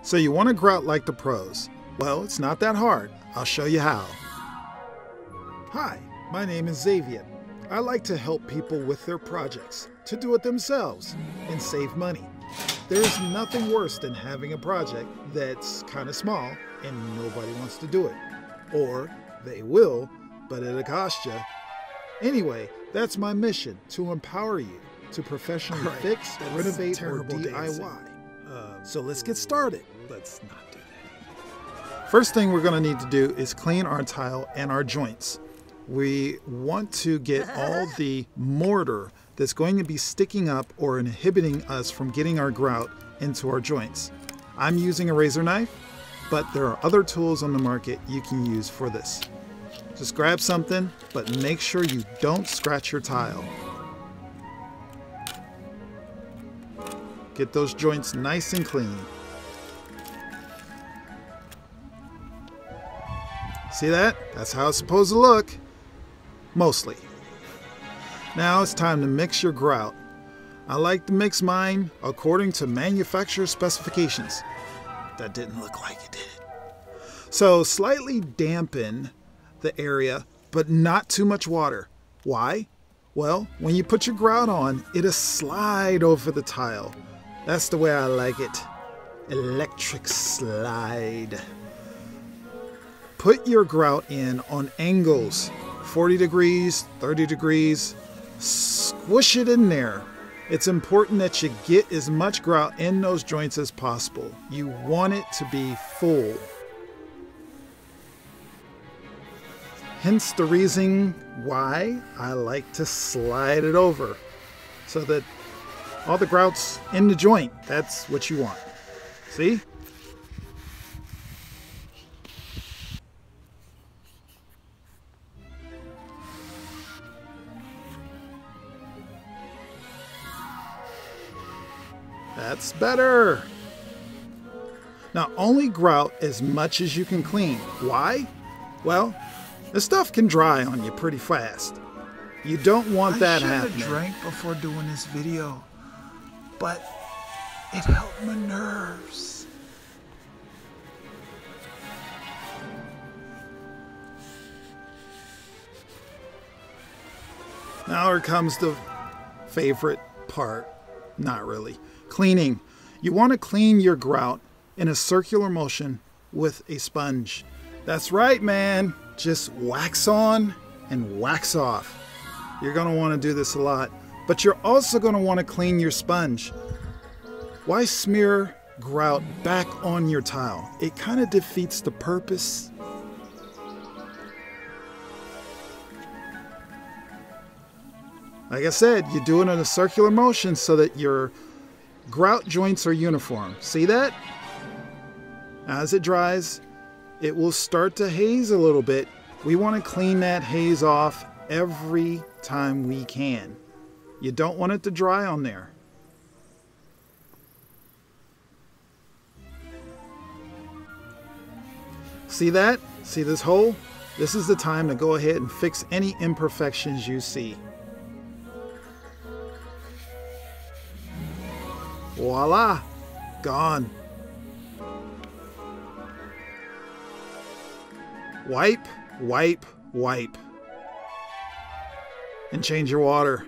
So you want to grout like the pros. Well, it's not that hard. I'll show you how. Hi, my name is Xavier. I like to help people with their projects, to do it themselves, and save money. There's nothing worse than having a project that's kind of small and nobody wants to do it. Or they will, but it'll cost you. Anyway, that's my mission, to empower you to professionally fix, renovate, or DIY. So let's get started. Let's not do that. First thing we're going to need to do is clean our tile and our joints. We want to get all the mortar that's going to be sticking up or inhibiting us from getting our grout into our joints. I'm using a razor knife, but there are other tools on the market you can use for this. Just grab something, but make sure you don't scratch your tile. Get those joints nice and clean. See that? That's how it's supposed to look. Mostly. Now it's time to mix your grout. I like to mix mine according to manufacturer specifications. That didn't look like it, did it? So slightly dampen the area, but not too much water. Why? Well, when you put your grout on, it'll slide over the tile. That's the way I like it. Electric slide. Put your grout in on angles, 40 degrees, 30 degrees. Squish it in there. It's important that you get as much grout in those joints as possible. You want it to be full. Hence the reason why I like to slide it over, so that all the grout's in the joint. That's what you want. See? That's better. Now only grout as much as you can clean. Why? Well, the stuff can dry on you pretty fast. You don't want that happening. I should have drank before doing this video, but it helped my nerves. Now here comes the favorite part. Not really. Cleaning. You want to clean your grout in a circular motion with a sponge. That's right, man. Just wax on and wax off. You're going to want to do this a lot, but you're also going to want to clean your sponge. Why smear grout back on your tile? It kind of defeats the purpose. Like I said, you do it in a circular motion so that your grout joints are uniform. See that? As it dries, it will start to haze a little bit. We want to clean that haze off every time we can. You don't want it to dry on there. See that? See this hole? This is the time to go ahead and fix any imperfections you see. Voila! Gone. Wipe, wipe, wipe. And change your water,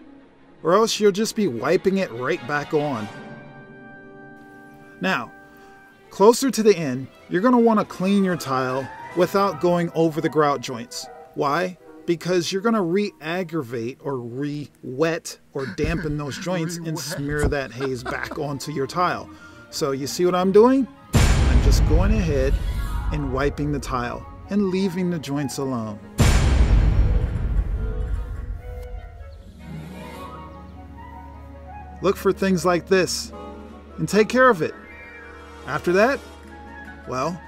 or else you'll just be wiping it right back on. Now, closer to the end, you're going to want to clean your tile without going over the grout joints. Why? Because you're going to re-aggravate or re-wet or dampen those joints and smear that haze back onto your tile. So you see what I'm doing? I'm just going ahead and wiping the tile and leaving the joints alone. Look for things like this and take care of it. After that, well,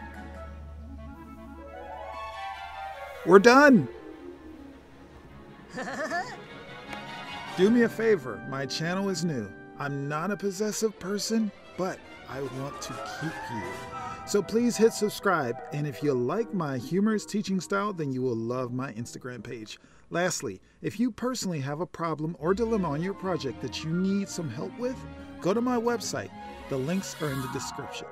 we're done. Do me a favor, my channel is new. I'm not a possessive person, but I want to keep you. So please hit subscribe, and if you like my humorous teaching style, then you will love my Instagram page. Lastly, if you personally have a problem or dilemma on your project that you need some help with, go to my website. The links are in the description.